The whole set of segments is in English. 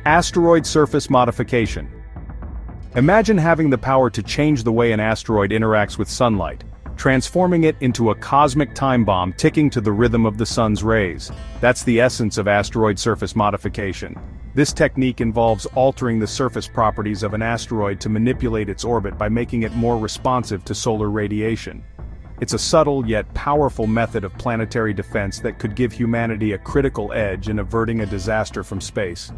Asteroid surface modification. Imagine having the power to change the way an asteroid interacts with sunlight, transforming it into a cosmic time bomb ticking to the rhythm of the sun's rays. That's the essence of asteroid surface modification. This technique involves altering the surface properties of an asteroid to manipulate its orbit by making it more responsive to solar radiation. It's a subtle yet powerful method of planetary defense that could give humanity a critical edge in averting a disaster from space.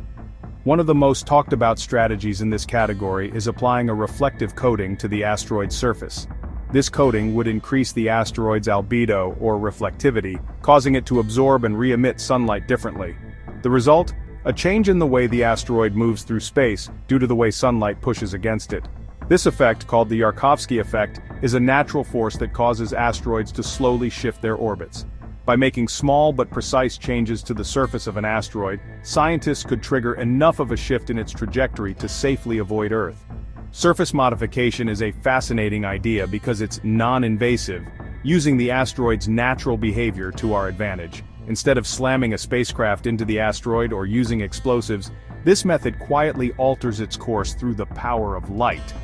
One of the most talked about strategies in this category is applying a reflective coating to the asteroid's surface. This coating would increase the asteroid's albedo or reflectivity, causing it to absorb and re-emit sunlight differently. The result? A change in the way the asteroid moves through space due to the way sunlight pushes against it. This effect, called the Yarkovsky Effect, is a natural force that causes asteroids to slowly shift their orbits. By making small but precise changes to the surface of an asteroid, scientists could trigger enough of a shift in its trajectory to safely avoid Earth. Surface modification is a fascinating idea because it's non-invasive, using the asteroid's natural behavior to our advantage. Instead of slamming a spacecraft into the asteroid or using explosives, this method quietly alters its course through the power of light.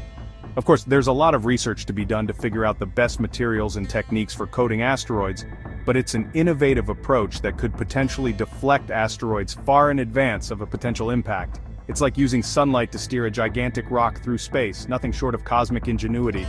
Of course, there's a lot of research to be done to figure out the best materials and techniques for coating asteroids, but it's an innovative approach that could potentially deflect asteroids far in advance of a potential impact. It's like using sunlight to steer a gigantic rock through space, nothing short of cosmic ingenuity.